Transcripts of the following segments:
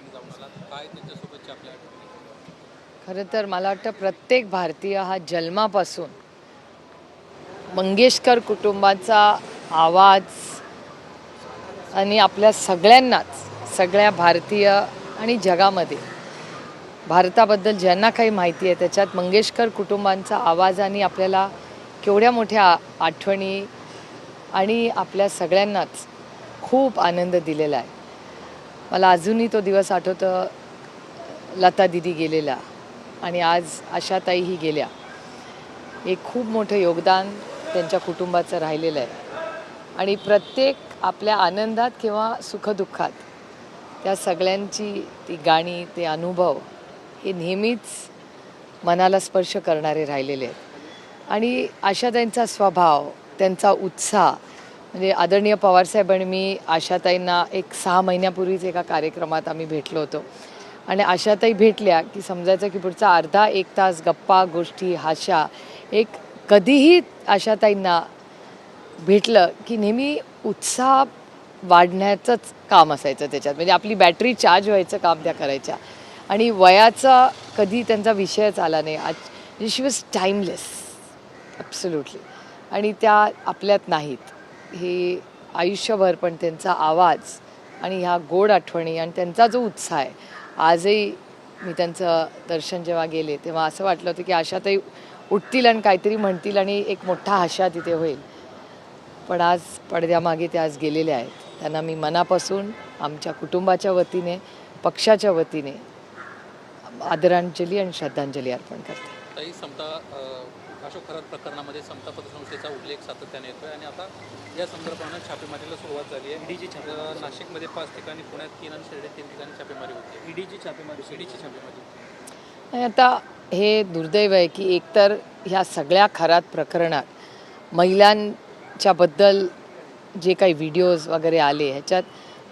ठिकाणी जाऊन आलात, काय त्यांच्यासोबतची आपल्या आठवणी? खरं तर मला वाटतं प्रत्येक भारतीय हा जन्मापासून मंगेशकर कुटुंबाचा आवाज आणि आपल्या सगळ्यांनाच सगळ्या भारतीय आणि जगामध्ये भारताबद्दल ज्यांना काही माहिती आहे त्याच्यात मंगेशकर कुटुंबांचा आवाजाने आपल्याला केवढ्या मोठ्या आठवणी आणि आपल्या सगळ्यांनाच खूप आनंद दिलेला आहे. मला अजूनही तो दिवस आठवतो, लता दिदी गेलेला आणि आज आशाताईही गेल्या. एक खूप मोठं योगदान त्यांच्या कुटुंबाचं राहिलेलं आहे आणि प्रत्येक आपल्या आनंदात किंवा सुखदुःखात त्या सगळ्यांची ती गाणी, ते अनुभव हे नेहमीच मनाला स्पर्श करणारे राहिलेले आहेत. आणि आशाताईंचा स्वभाव, त्यांचा उत्साह, म्हणजे आदरणीय पवारसाहेब आणि मी आशाताईंना एक 6 महिन्यापूर्वीच एका कार्यक्रमात आम्ही भेटलो होतो आणि आशाताई भेटल्या की समजायचं की पुढचा अर्धा एक तास गप्पा गोष्टी हाशा. एक कधीही आशाताईंना भेटलं की नेहमी उत्साह वाढण्याचंच काम असायचं त्याच्यात, म्हणजे आपली बॅटरी चार्ज व्हायचं काम त्या करायच्या आणि वयाचा कधी त्यांचा विषयच आला नाही. आज शी वॉज टाईमलेस ॲब्सोल्युटली. आणि त्या आपल्यात नाहीत हे आयुष्यभर, पण त्यांचा आवाज आणि ह्या गोड आठवणी आणि त्यांचा जो उत्साह आहे. आजही मी त्यांचं दर्शन जेव्हा गेले तेव्हा असं वाटलं होतं की आशाताई उठतील आणि काहीतरी म्हणतील आणि एक मोठा आशा तिथे होईल. पण आज पडद्यामागे ते आज गेलेले आहेत. त्यांना मी मनापासून आमच्या कुटुंबाच्या वतीने, पक्षाच्या वतीने आदरांजली आणि श्रद्धांजली अर्पण करते. ताई, अशोक खरात प्रकरणामध्ये समता पतसंस्थेचा उल्लेख सातत्याने येतोय आणि आता या संदर्भानं छापेमारीला सुरुवात झाली आहे. ईडीची नाशिकमध्ये 5 ठिकाणी, पुण्यात 3 आणि शिर्डीत 3 ठिकाणी छापेमारी होती. ईडीची छापेमारी. आणि आता हे दुर्दैव आहे की एकतर ह्या सगळ्या खरात प्रकरणात महिलांच्याबद्दल जे काही व्हिडिओज वगैरे आले ह्याच्यात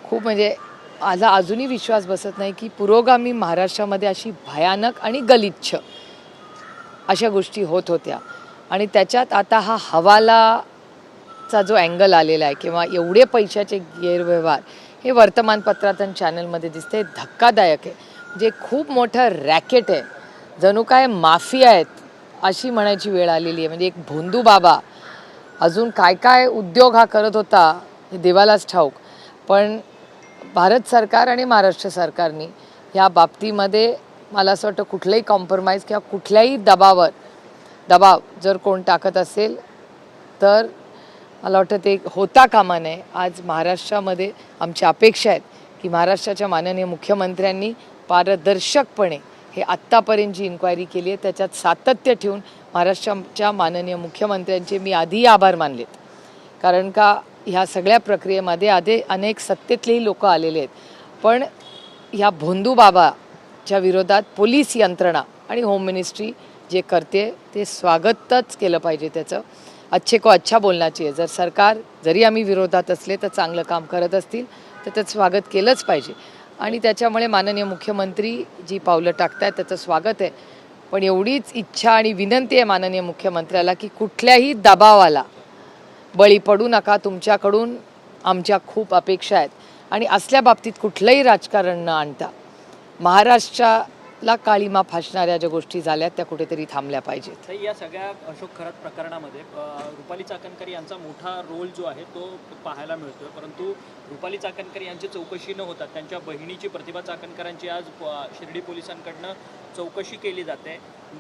खूप, म्हणजे माझा अजूनही विश्वास बसत नाही की पुरोगामी महाराष्ट्रामध्ये अशी भयानक आणि गलिच्छ अशा गोष्टी होत होत्या. आणि त्याच्यात आता हा हवालाचा जो अँगल आलेला आहे किंवा एवढे पैशाचे गैरव्यवहार हे वर्तमानपत्रात आणि चॅनलमध्ये दिसते, धक्कादायक आहे. म्हणजे खूप मोठं रॅकेट आहे, जणू काय माफिया आहेत अशी म्हणायची वेळ आलेली आहे. म्हणजे एक भोंदू बाबा अजून काय काय उद्योग हा करत होता हे देवालाच ठाऊक. पण भारत सरकार आणि महाराष्ट्र सरकारने ह्या बाबतीमध्ये मला असं वाटतं कुठलंही कॉम्प्रोमाइज किंवा कुठल्याही दबाव जर कोण टाकत असेल तर मला वाटतं ते होता कामा नये. आज महाराष्ट्रामध्ये आमची अपेक्षा आहेत की महाराष्ट्राच्या माननीय मुख्यमंत्र्यांनी पारदर्शकपणे हे आत्तापर्यंत जी इन्क्वायरी केली आहे त्याच्यात सातत्य ठेवून महाराष्ट्राच्या माननीय मुख्यमंत्र्यांचे मी आधीही आभार मानलेत. कारण का ह्या सगळ्या प्रक्रियेमध्ये आधी अनेक सत्तेतलेही लोक आलेले आहेत. पण ह्या भोंदू बाबाच्या विरोधात पोलीस यंत्रणा आणि होम मिनिस्ट्री जे करते ते स्वागतच केलं पाहिजे. त्याचं अच्छे को अच्छा बोलना चाहिए. जर सरकार जरी आम्ही विरोधात असले तर चांगलं काम करत असतील तर त्याचं स्वागत केलंच पाहिजे. आणि त्याच्यामुळे माननीय मुख्यमंत्री जी पावलं टाकतायत त्याचं स्वागत आहे. पण एवढीच इच्छा आणि विनंती आहे माननीय मुख्यमंत्र्याला की कुठल्याही दबावाला बळी पडू नका. तुमच्याकडून आमच्या खूप अपेक्षा आहेत आणि असल्या बाबतीत कुठलंही राजकारण न आणता महाराष्ट्राला काळीमा फासणाऱ्या ज्या गोष्टी झाल्या त्या कुठेतरी थांबल्या पाहिजेत. या सगळ्या अशोक खरात प्रकरणामध्ये रुपाली चाकणकर यांचा मोठा रोल जो आहे तो पाहायला मिळतोय. परंतु रुपाली चाकणकर यांची चौकशी न होता त्यांच्या बहिणीची प्रतिभा चाकणकरांची आज शिर्डी पोलिसांकडनं चौकशी केली जाते.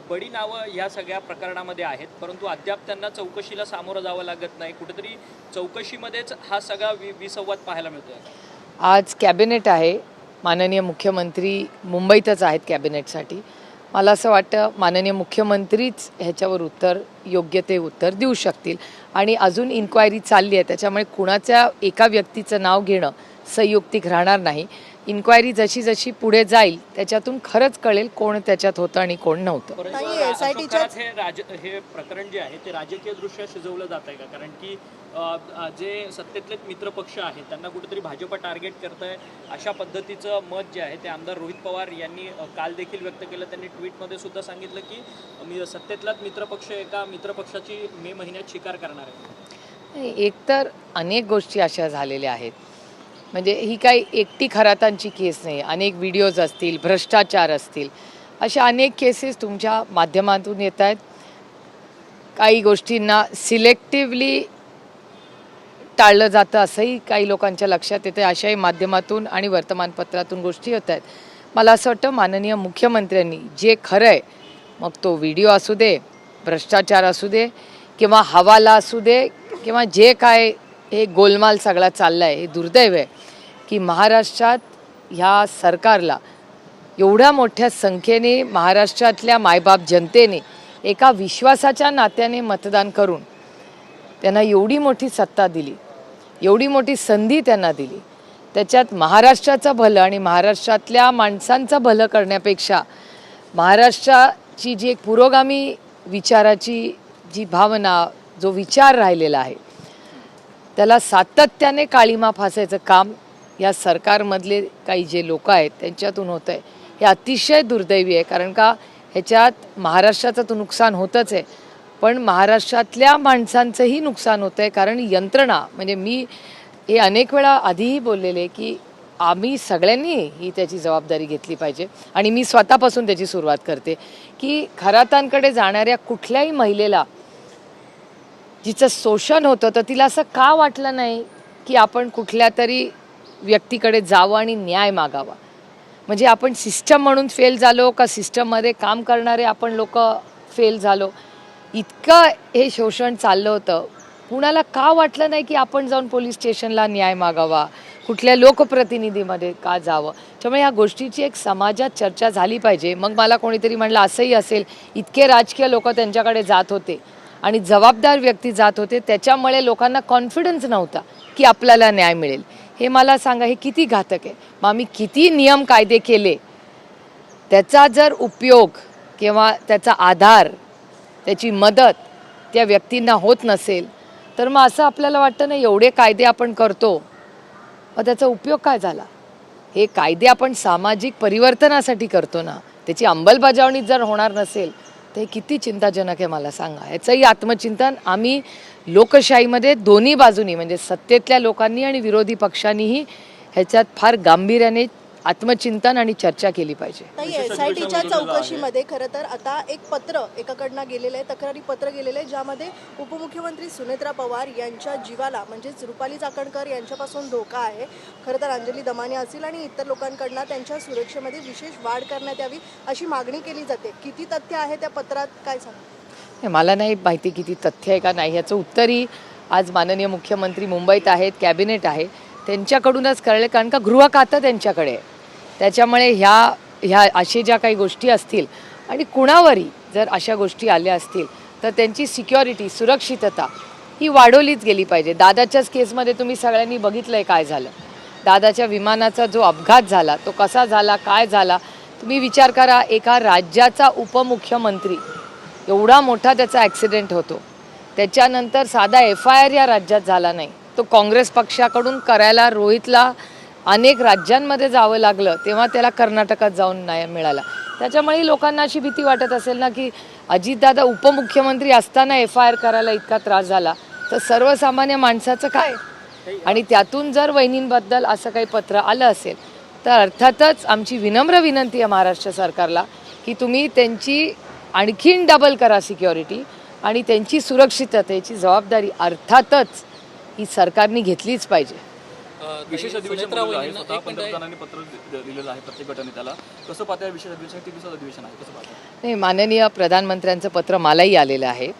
बडी नावं या सगळ्या प्रकरणामध्ये आहेत, परंतु अद्याप त्यांना चौकशीला सामोरं जावं लागत नाही. कुठेतरी चौकशीमध्येच हा सगळा विसंवाद पाहायला मिळतोय. आज कॅबिनेट आहे, माननीय मुख्यमंत्री मुंबईतच आहेत कॅबिनेटसाठी. मला असं वाटतं माननीय मुख्यमंत्रीच ह्याच्यावर योग्य ते उत्तर देऊ शकतील. आणि अजून इन्क्वायरी चालली आहे त्याच्यामुळे कुणाच्या एका व्यक्तीचं नाव घेणं संयुक्तिक राहणार नाही. इन्क्वायरी जशी जशी पुढे जाईल त्याच्यातून खरंच कळेल कोण त्याच्यात होतं आणि कोण नव्हतं. हे प्रकरण जे आहे ते राजकीय दृष्ट्या शिजवलं जात आहे का? कारण की जे सत्तेतले मित्रपक्ष आहेत त्यांना कुठेतरी भाजप टार्गेट करत आहे अशा पद्धतीचं मत जे आहे ते आमदार रोहित पवार यांनी काल देखील व्यक्त केलं. त्यांनी ट्विटमध्ये सुद्धा सांगितलं की सत्तेतलाच मित्रपक्ष एका मित्रपक्षाची मे महिन्यात शिकार करणार आहे. एकतर अनेक गोष्टी अशा झालेल्या आहेत म्हणजे ही काही एकटी खरातांची केस नाही. अनेक व्हिडिओज असतील, भ्रष्टाचार असतील, अशा अनेक केसेस तुमच्या माध्यमातून येत आहेत. काही गोष्टींना सिलेक्टिव्हली टाळलं जातं असंही काही लोकांच्या लक्षात येतं. अशाही माध्यमातून आणि वर्तमानपत्रातून गोष्टी होत आहेत. मला असं वाटतं माननीय मुख्यमंत्र्यांनी जे खरं आहे, मग तो व्हिडिओ असू दे, भ्रष्टाचार असू दे किंवा हवाला असू दे किंवा जे काय हे गोलमाल सगळा चालला आहे, हे दुर्दैव आहे की महाराष्ट्रात ह्या सरकारला एवढ्या मोठ्या संख्येने महाराष्ट्रातल्या मायबाप जनतेने एका विश्वासाच्या नात्याने मतदान करून त्यांना एवढी मोठी सत्ता दिली, एवढी मोठी संधी त्यांना दिली. त्याच्यात महाराष्ट्राचं भलं आणि महाराष्ट्रातल्या माणसांचं भलं करण्यापेक्षा महाराष्ट्राची जी एक पुरोगामी विचाराची जी भावना, जो विचार राहिलेला आहे, त्याला सातत्याने काळिमा फासायचं काम या सरकारमधले काही जे लोक आहेत त्यांच्यातून होतं आहे. हे अतिशय दुर्दैवी आहे. कारण का ह्याच्यात महाराष्ट्राचं तर नुकसान होतंच आहे, पण महाराष्ट्रातल्या माणसांचंही नुकसान होतं आहे. कारण यंत्रणा, म्हणजे मी हे अनेक वेळा आधीही बोललेले की आम्ही सगळ्यांनी ही त्याची जबाबदारी घेतली पाहिजे आणि मी स्वतःपासून त्याची सुरुवात करते की खरातांकडे जाणाऱ्या कुठल्याही महिलेला जिचं शोषण होतं तर तिला असं का वाटलं नाही की आपण कुठल्या तरी व्यक्तीकडे जावं आणि न्याय मागावा. म्हणजे आपण सिस्टम म्हणून फेल झालो का सिस्टममध्ये काम करणारे आपण लोक फेल झालो. इतकं हे शोषण चाललं होतं, कुणाला का वाटलं नाही की आपण जाऊन पोलीस स्टेशनला न्याय मागावा, कुठल्या लोकप्रतिनिधीमध्ये का जावं. त्यामुळे ह्या गोष्टीची एक समाजात चर्चा झाली पाहिजे. मग मला कोणीतरी म्हणलं असंही असेल, इतके राजकीय लोक त्यांच्याकडे जात होते आणि जबाबदार व्यक्ती जात होते, त्याच्यामुळे लोकांना कॉन्फिडन्स नव्हता की आपल्याला न्याय मिळेल. हे मला सांगा, हे किती घातक आहे. मग आम्ही किती नियम कायदे केले, त्याचा जर उपयोग किंवा त्याचा आधार, त्याची मदत त्या व्यक्तींना होत नसेल तर मग असं आपल्याला वाटतं ना, एवढे कायदे आपण करतो मग त्याचा उपयोग काय झाला. हे कायदे आपण सामाजिक परिवर्तनासाठी करतो ना, त्याची अंमलबजावणी जर होणार नसेल तर हे किती चिंताजनक आहे मला सांगा. याचंही आत्मचिंतन आम्ही लोकशाहीमध्ये दोन्ही बाजूनी, म्हणजे सत्तेतल्या लोकांनी आणि विरोधी पक्षांनीही ह्याच्यात फार गांभीर्याने आत्मचिंतन आणि चर्चा केली पाहिजे. ताई, SITच्या चौकशीमध्ये खरं तर आता एक पत्र एकाकडनं गेलेलं आहे, तक्रारी पत्र गेलेलं आहे, ज्यामध्ये उपमुख्यमंत्री सुनेत्रा पवार यांच्या जीवाला म्हणजेच रुपाली चाकणकर यांच्यापासून धोका आहे. खरं तर अंजली दमाने असतील आणि इतर लोकांकडनं त्यांच्या सुरक्षेमध्ये विशेष वाढ करण्यात यावी अशी मागणी केली जाते. किती तथ्य आहे त्या पत्रात, काय सांगा? मला नाही माहिती किती तथ्य आहे का नाही. ह्याचं उत्तरही आज माननीय मुख्यमंत्री मुंबईत आहेत, कॅबिनेट आहे, त्यांच्याकडूनच कळले. कारण का गृह खातं त्यांच्याकडे आहे. त्याच्यामुळे ह्या अशा ज्या काही गोष्टी असतील आणि कुणावरही जर अशा गोष्टी आल्या असतील तर त्यांची सिक्युरिटी, सुरक्षितता ही वाढवलीच गेली पाहिजे. दादाच्याच केसमध्ये तुम्ही सगळ्यांनी बघितलं आहे काय झालं. दादाच्या विमानाचा जो अपघात झाला तो कसा झाला, काय झाला, तुम्ही विचार करा. एका राज्याचा उपमुख्यमंत्री, एवढा मोठा त्याचा ॲक्सिडेंट होतो, त्याच्यानंतर साधा FIR या राज्यात झाला नाही. तो काँग्रेस पक्षाकडून करायला रोहितला अनेक राज्यांमध्ये जावं लागलं, तेव्हा त्याला कर्नाटकात जाऊन नाही मिळाला. त्याच्यामुळे लोकांना अशी भीती वाटत असेल ना की अजितदादा उपमुख्यमंत्री असताना FIR करायला इतका त्रास झाला तर सर्वसामान्य माणसाचं काय. आणि त्यातून जर वहिनींबद्दल असं काही पत्र आलं असेल तर अर्थातच आमची विनम्र विनंती आहे महाराष्ट्र सरकारला की तुम्ही त्यांची आणखीन डबल करा सिक्युरिटी आणि त्यांची सुरक्षिततेची जबाबदारी अर्थातच ही सरकारने घेतलीच पाहिजे. विशेष अधिवेशन आहे, स्वतः पंतप्रधानांनी पत्र दिलेलं आहे प्रत्येक गटाने. त्याला कसं पाहता, विशेष अधिवेशन किती दिवसाचं अधिवेशन आहे, कसं पाहता? नाही, माननीय प्रधानमंत्र्यांचं पत्र मलाही आलेलं आहे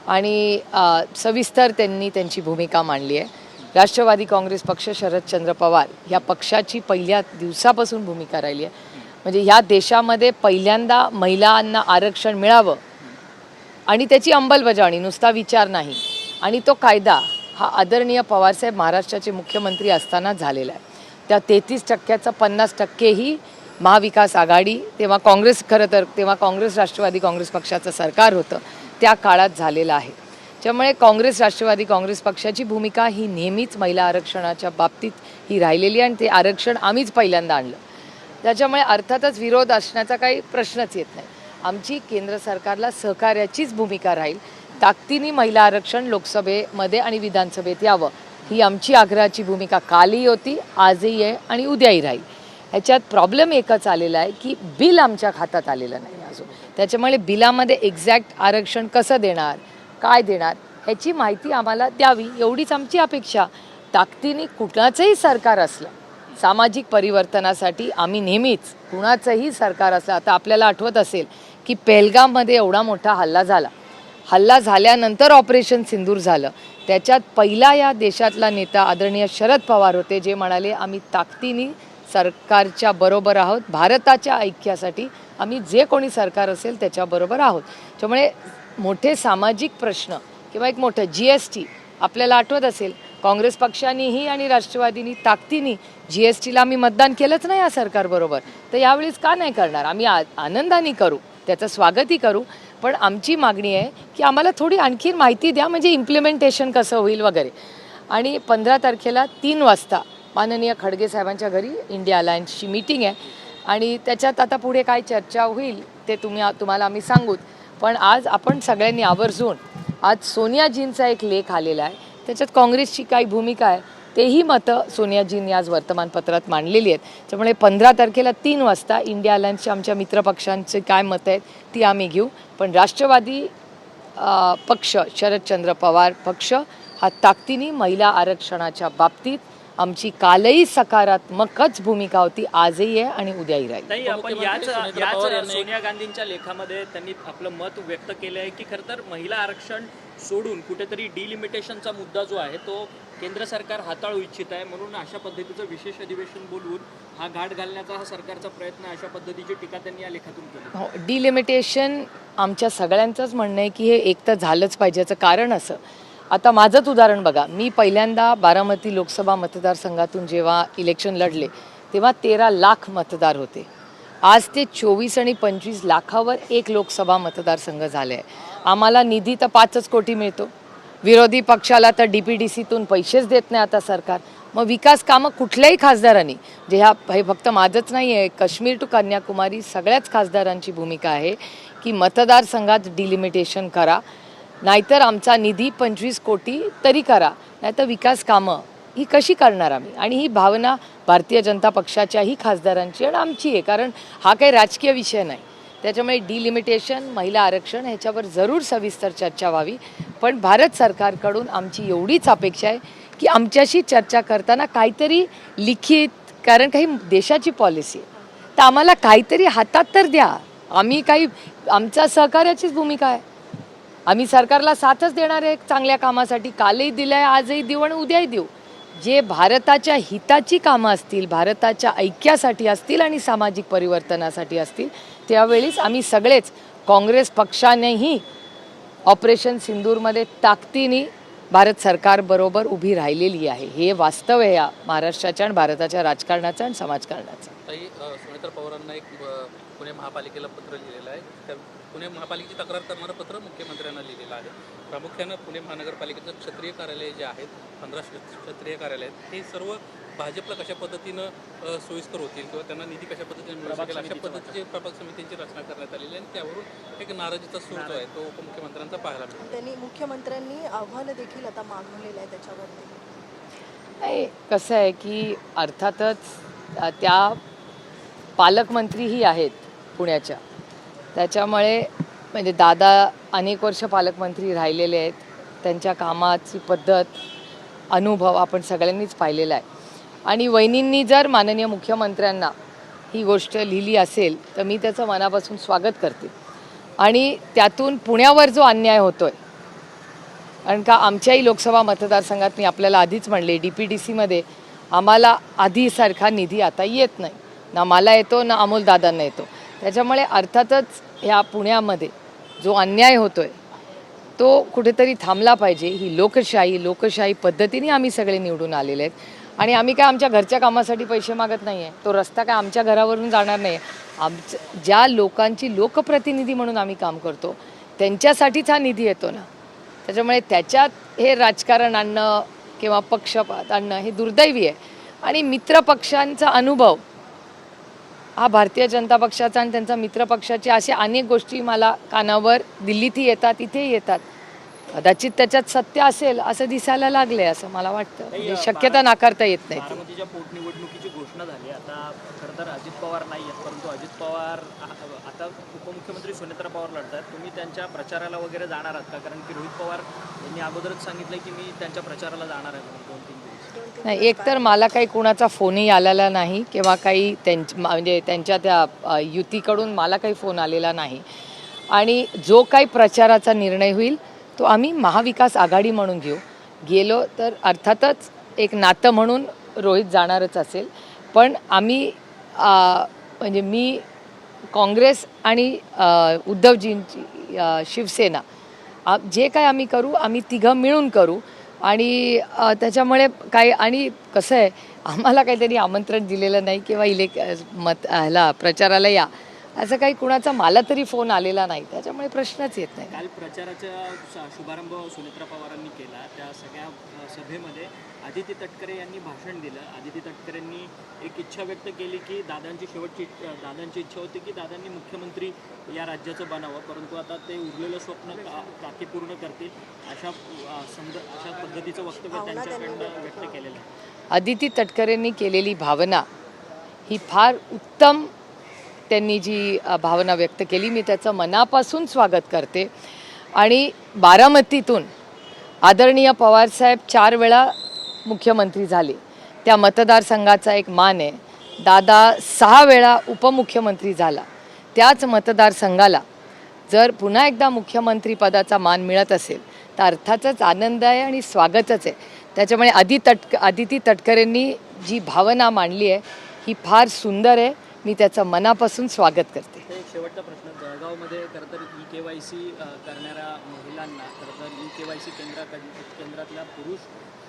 आणि सविस्तर त्यांनी त्यांची भूमिका मांडली आहे. राष्ट्रवादी काँग्रेस पक्ष, शरदचंद्र पवार ह्या पक्षाची पहिल्या दिवसापासून भूमिका राहिली आहे. म्हणजे ह्या देशामध्ये पहिल्यांदा महिलांना आरक्षण मिळावं आणि त्याची अंमलबजावणी, नुसता विचार नाही, आणि तो कायदा हा आदरणीय पवारसाहेब महाराष्ट्राचे मुख्यमंत्री असताना झालेला आहे. त्या 33%चा 50% ही महाविकास आघाडी, तेव्हा काँग्रेस, खरं तर तेव्हा काँग्रेस राष्ट्रवादी काँग्रेस पक्षाचं सरकार होतं, त्या काळात झालेला आहे. त्यामुळे काँग्रेस राष्ट्रवादी काँग्रेस पक्षाची भूमिका ही नेहमीच महिला आरक्षणाच्या बाबतीत ही राहिलेली आहे आणि ते आरक्षण आम्हीच पहिल्यांदा आणलं. त्याच्यामुळे अर्थातच विरोध असण्याचा काही प्रश्नच येत नाही. आमची केंद्र सरकारला सहकार्याचीच भूमिका राहील. ताकदीने महिला आरक्षण लोकसभेमध्ये आणि विधानसभेत यावं ही आमची आग्रहाची भूमिका कालही होती, आजही आहे आणि उद्याही राहील. ह्याच्यात प्रॉब्लेम एकच आलेला आहे की बिल आमच्या खात्यात आलेलं नाही अजून. त्याच्यामुळे बिलामध्ये एक्झॅक्ट आरक्षण कसं देणार, काय देणार ह्याची माहिती आम्हाला द्यावी, एवढीच आमची अपेक्षा. ताकदीने कुणाचंही सरकार असलं सामाजिक परिवर्तनासाठी आम्ही नेहमीच, कुणाचंही सरकार असलं, आता आपल्याला आठवत असेल की पेहलगाममध्ये एवढा मोठा हल्ला झाल्यानंतर ऑपरेशन सिंदूर झालं. त्याच्यात पहिला या देशातला नेता आदरणीय शरद पवार होते, जे म्हणाले आम्ही ताकदीने सरकारच्या बरोबर आहोत, भारताच्या ऐक्यासाठी आम्ही जे कोणी सरकार असेल त्याच्याबरोबर आहोत. त्यामुळे मोठे सामाजिक प्रश्न किंवा एक मोठं GST आपल्याला आठवत असेल, काँग्रेस पक्षानेही आणि राष्ट्रवादीनी ताकदीने GSTला आम्ही मतदान केलंच नाही या सरकारबरोबर. तर यावेळेस का नाही करणार? आम्ही आनंदाने करू, त्याचं स्वागतही करू, पण आमची मागणी आहे की आम्हाला थोडी आणखी माहिती द्या, म्हणजे इम्प्लिमेंटेशन कसं होईल वगैरे. आणि 15 तारखेला 3 वाजता माननीय खडगे साहेबांच्या घरी इंडिया अलायन्सची मीटिंग आहे आणि त्याच्यात आता पुढे काय चर्चा होईल ते तुम्हाला आम्ही सांगूत. पण आज आपण सगळ्यांनी आवर्जून, आज सोनियाजींचा एक लेख आलेला आहे, त्याच्यात काँग्रेसची काही भूमिका आहे तेही मतं सोनियाजींनी आज वर्तमानपत्रात मांडलेली आहेत. त्यामुळे 15 तारखेला 3 वाजता इंडिया अलायन्सच्या आमच्या मित्रपक्षांचे काय मतं आहेत ती आम्ही घेऊ. पण राष्ट्रवादी पक्ष, शरदचंद्र पवार पक्ष हा ताकदीने महिला आरक्षणाच्या बाबतीत आमची कालही सकारात्मकच भूमिका होती, आजही आहे आणि उद्याही राहील. ताई, आपण याच सुनेत्रा पवार यांनी सोनिया गांधींच्या लेखामध्ये त्यांनी आपलं मत व्यक्त केलं आहे की खरं तर महिला आरक्षण सोडून कुठेतरी डिलिमिटेशनचा मुद्दा जो आहे तो केंद्र सरकार हाताळू इच्छित आहे, म्हणून अशा पद्धतीचं विशेष अधिवेशन बोलवून हा घाट घालण्याचा हा सरकारचा प्रयत्न आहे, अशा पद्धतीची टीका त्यांनी या लेखातून केली. हो, डिलिमिटेशन आमच्या सगळ्यांचंच म्हणणं आहे की हे एक तर झालंच पाहिजे. याचं कारण असं, आता माझंच उदाहरण बघा, मी पहिल्यांदा बारामती लोकसभा मतदारसंघातून जेव्हा इलेक्शन लढले तेव्हा 13 लाख मतदार होते. आज ते 24 आणि 25 लाखावर एक लोकसभा मतदारसंघ झाले आहे. आम्हाला निधी तर 5 कोटी मिळतो, विरोधी पक्षाला तर DPDCतून पैसेच देत नाही आता सरकार. मग विकास कामं कुठल्याही खासदारांनी, जे हे फक्त माझंच नाही आहे, काश्मीर टू कन्याकुमारी सगळ्याच खासदारांची भूमिका आहे की मतदारसंघात डिलिमिटेशन करा, नाहीतर आमचा निधी 25 कोटी तरी करा, नाहीतर विकास कामं ही कशी करणार आम्ही. आणि ही भावना भारतीय जनता पक्षाच्याही खासदारांची आणि आमची आहे, कारण हा काही राजकीय विषय नाही. त्याच्यामुळे डिलिमिटेशन, महिला आरक्षण ह्याच्यावर जरूर सविस्तर चर्चा व्हावी. पण भारत सरकारकडून आमची एवढीच अपेक्षा आहे की आमच्याशी चर्चा करताना काहीतरी लिखित, कारण काही देशाची पॉलिसी आहे तर आम्हाला काहीतरी हातात तर द्या. आम्ही काही, आमच्या सहकार्याचीच भूमिका आहे, आम्ही सरकारला साथच देणार आहे चांगल्या कामासाठी. कालही दिलं आहे, आजही देऊ आणि उद्याही देऊ. जे भारताच्या हिताची कामं असतील, भारताच्या ऐक्यासाठी असतील आणि सामाजिक परिवर्तनासाठी असतील, त्यावेळीच आम्ही सगळेच, काँग्रेस पक्षानेही ऑपरेशन सिंदूरमध्ये ताकदीने भारत सरकारबरोबर उभी राहिलेली आहे. हे वास्तव आहे या महाराष्ट्राच्या आणि भारताच्या राजकारणाचं आणि समाजकारणाचं. ताई, सुनेत्रा पवारांना एक पुणे महापालिकेला पत्र लिहिलेलं आहे. त्या पुणे महापालिकेची तक्रार करणारं पत्र मुख्यमंत्र्यांना लिहिलेलं आहे. प्रामुख्यानं पुणे महानगरपालिकेचं क्षेत्रीय कार्यालय जे आहेत, 15 क्षेत्रीय कार्यालय आहेत, हे सर्व भाजपला कशा पद्धतीनं सोयीस्कर होतील किंवा त्यांना निधी कशा पद्धतीने मिळू शकेल अशा पद्धतीचे प्रभाग समितींची रचना करण्यात आलेली आहे आणि त्यावरून एक नाराजीचा सूर जो आहे तो उपमुख्यमंत्र्यांचा पाहायला मिळतो. त्यांनी, मुख्यमंत्र्यांनी आव्हान देखील आता मागवलेलं आहे त्याच्यावरती. नाही, कसं आहे की अर्थातच त्या पालकमंत्रीही आहेत पुण्याच्या, त्याच्यामुळे म्हणजे दादा अनेक वर्ष पालकमंत्री राहिलेले आहेत, त्यांच्या कामाची पद्धत, अनुभव आपण सगळ्यांनीच पाहिलेला आहे. आणि वहिनींनी जर माननीय मुख्यमंत्र्यांना ही गोष्ट लिहिली असेल तर मी त्याचं मनापासून स्वागत करते. आणि त्यातून पुण्यावर जो अन्याय होतो आहे, कारण का आमच्याही लोकसभा मतदारसंघात मी आपल्याला आधीच म्हणले, DPDCमध्ये आम्हाला आधीसारखा निधी आता येत नाही, ना मला येतो ना अमोलदादांना येतो. त्याच्यामुळे अर्थातच ह्या पुण्यामध्ये जो अन्याय होतो आहे तो कुठेतरी थांबला पाहिजे. ही लोकशाही पद्धतीने आम्ही सगळे निवडून आलेले आहेत आणि आम्ही काय आमच्या घरच्या कामासाठी पैसे मागत नाही आहे. तो रस्ता काय आमच्या घरावरून जाणार नाही आहे. ज्या लोकांची लोकप्रतिनिधी म्हणून आम्ही काम करतो त्यांच्यासाठीच हा निधी येतो ना. त्याच्यामुळे त्याच्यात हे राजकारण आणणं किंवा पक्षपात आणणं हे दुर्दैवी आहे. आणि मित्रपक्षांचा अनुभव हा भारतीय जनता पक्षाचा आणि त्यांचा मित्रपक्षाचे असे अनेक गोष्टी मला कानावर दिल्लीतही येतात, इथेही येतात. कदाचित त्याच्यात सत्य असेल असं दिसायला लागले असं मला वाटतं. म्हणजे शक्यता नाकारता येत नाही. बारामतीच्या पोटनिवडणुकीची घोषणा झाली. आता खरं तर अजित पवार नाही आहेत, परंतु अजित पवार आता उपमुख्यमंत्री सुनेत्रा पवार लढत आहेत. तुम्ही त्यांच्या प्रचाराला वगैरे जाणार आहात का? कारण की रोहित पवार यांनी अगोदरच सांगितलं की मी त्यांच्या प्रचाराला जाणार आहे म्हणून 2-3 दिवस. नाही, एक तर मला काही कुणाचा फोनही आलेला नाही किंवा काही म्हणजे त्यांच्या त्या युतीकडून मला काही फोन आलेला नाही. आणि जो काही प्रचाराचा निर्णय होईल तो आम्ही महाविकास आघाडी म्हणून गेलो तर अर्थातच एक नातं म्हणून रोहित जाणारच असेल. पण आम्ही म्हणजे मी काँग्रेस आणि उद्धवजींची शिवसेना जे काय आम्ही करू आम्ही तिघं मिळून करू. आणि त्याच्यामुळे काय आणि कसं आहे आम्हाला काहीतरी आमंत्रण दिलेलं नाही किंवा ह्याला प्रचाराला या असं काही कुणाचा मला तरी फोन आलेला नाही. त्याच्यामुळे प्रश्नच येत नाही. काल प्रचाराचा शुभारंभ सुनेत्रा पवारांनी केला. त्या सगळ्या सभेमध्ये आदिती तटकरे यांनी भाषण दिलं. आदिती तटकरेंनी एक इच्छा व्यक्त केली की दादांची इच्छा होती की दादांनी मुख्यमंत्री या राज्याचं बनावं, परंतु आता ते उरलेलं स्वप्न काकी पूर्ण करतील अशा पद्धतीचं वक्तव्य त्यांच्याकडनं व्यक्त केलेलं आहे. आदिती तटकरेंनी केलेली भावना ही फार उत्तम त्यांनी जी भावना व्यक्त केली मी त्याचं मनापासून स्वागत करते. आणि बारामतीतून आदरणीय पवारसाहेब 4 वेळा मुख्यमंत्री झाले. त्या मतदारसंघाचा एक मान आहे. दादा 6 वेळा उपमुख्यमंत्री झाला. त्याच मतदारसंघाला जर पुन्हा एकदा मुख्यमंत्री पदाचा मान मिळत असेल तर अर्थातच आनंद आहे आणि स्वागतच आहे. त्याच्यामुळे आदिती तटकरेंनी जी भावना मांडली आहे ही फार सुंदर आहे. मी त्याचं मनापासून स्वागत करते. एक शेवटचा प्रश्न. जळगावमध्ये खरं तर EKYC करणाऱ्या महिलांना खरं तर EKYC केंद्रातल्या पुरुष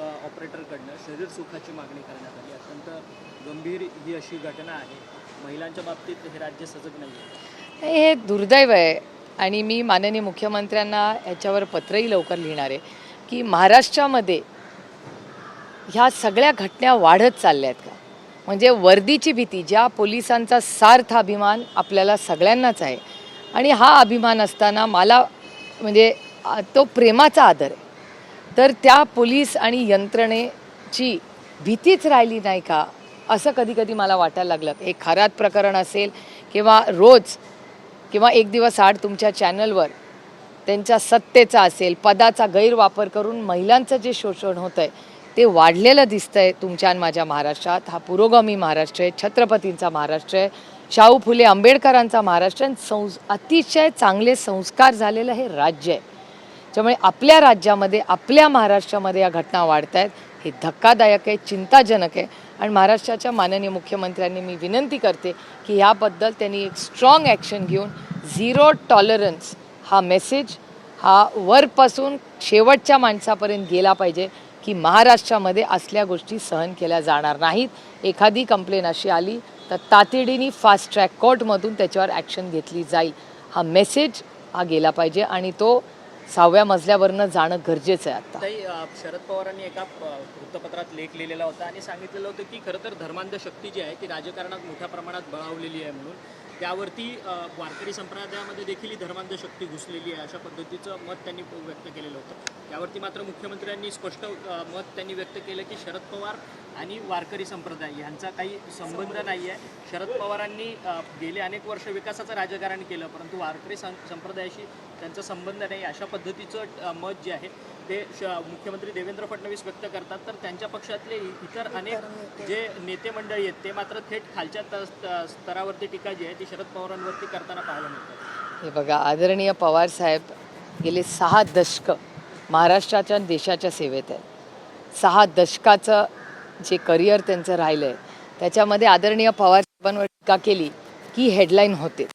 ऑपरेटरकडनं शरीर सुखाची मागणी करण्यात आली. अत्यंत गंभीर ही अशी घटना आहे. महिलांच्या बाबतीत हे राज्य सजग नाही आहे. हे दुर्दैव आहे. आणि मी माननीय मुख्यमंत्र्यांना याच्यावर पत्रही लवकर लिहिणार आहे की महाराष्ट्रामध्ये ह्या सगळ्या घटना वाढत चालल्या आहेत का. म्हणजे वर्दीची भीती ज्या पोलिसांचा सार्थ अभिमान आपल्याला सगळ्यांनाच आहे आणि हा अभिमान असताना मला म्हणजे तो प्रेमाचा आदर आहे. तर त्या पोलीस आणि यंत्रणेची भीतीच राहिली नाही का असं कधी कधी मला वाटायला लागलं. एक खरात प्रकरण असेल किंवा रोज किंवा एक दिवस आड तुमच्या चॅनलवर त्यांच्या सत्तेचा असेल पदाचा गैरवापर करून महिलांचं जे शोषण होतं आहे ते वाढलेलं दिसतं आहे तुमच्या आणि माझ्या महाराष्ट्रात. हा पुरोगामी महाराष्ट्र आहे. छत्रपतींचा महाराष्ट्र आहे. शाहू फुले आंबेडकरांचा महाराष्ट्र आहे. अतिशय चांगले संस्कार झालेलं हे राज्य आहे. त्यामुळे आपल्या राज्यामध्ये आपल्या महाराष्ट्रामध्ये या घटना वाढत आहेत. हे धक्कादायक आहे, चिंताजनक आहे. आणि महाराष्ट्राच्या माननीय मुख्यमंत्र्यांनी मी विनंती करते की ह्याबद्दल त्यांनी एक स्ट्रॉंग ॲक्शन घेऊन 0 टॉलरन्स हा मेसेज हा वरपासून शेवटच्या माणसापर्यंत गेला पाहिजे की महाराष्ट्रामध्ये असल्या गोष्टी सहन केल्या जाणार नाहीत. एखादी कंप्लेन अशी आली तर तातडीने फास्ट ट्रॅक कोर्टमधून त्याच्यावर ॲक्शन घेतली जाईल. हा मेसेज हा गेला पाहिजे आणि तो 6व्या मजल्यावरनं जाणं गरजेचं आहे. आता शरद पवारांनी एका वृत्तपत्रात लेख लिहिलेला होता आणि सांगितलेलं होतं की खरं तर धर्मांध शक्ती जी आहे ती राजकारणात मोठ्या प्रमाणात बळावलेली आहे म्हणून. त्यावरती वारकरी संप्रदायामध्ये देखील ही धर्मांध शक्ती घुसलेली आहे अशा पद्धतीचं मत त्यांनी व्यक्त केलेलं होतं. त्यावरती मात्र मुख्यमंत्र्यांनी स्पष्ट मत त्यांनी व्यक्त केलं की शरद पवार आणि वारकरी संप्रदाय यांचा काही संबंध नाही आहे. शरद पवारांनी गेले अनेक वर्ष विकासाचं राजकारण केलं परंतु वारकरी संप्रदायाशी त्यांचा संबंध नाही अशा पद्धतीचं मत जे आहे ते मुख्यमंत्री देवेंद्र फडणवीस व्यक्त करतात. तर त्यांच्या पक्षातले इतर अनेक जे नेते मंडळी आहेत ते मात्र थेट खालच्या स्तरावरती टीका जी आहे ती शरद पवारांवरती करताना पाहायला मिळतात. हे बघा आदरणीय पवारसाहेब गेले 6 दशकं महाराष्ट्राच्या देशाच्या सेवेत आहे. 6 दशकाचं जे करिअर त्यांचं राहिलं आहे त्याच्यामध्ये आदरणीय पवारसाहेबांवर टीका केली की हेडलाईन होते.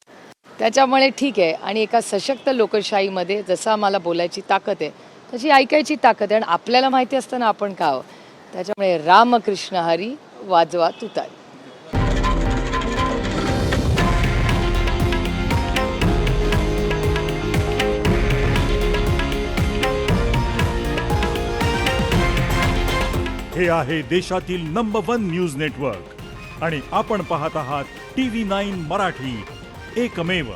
त्याच्यामुळे ठीक आहे. आणि एका सशक्त लोकशाहीमध्ये जसं आम्हाला बोलायची ताकद आहे तशी ऐकायची ताकद आहे. आणि आपल्याला माहिती असतं ना आपण का. त्याच्यामुळे रामकृष्ण हरी वाजवा तुतारी. हे आहे देशातील नंबर 1 न्यूज नेटवर्क आणि आपण पाहत आहात TV9 मराठी, एकमेव.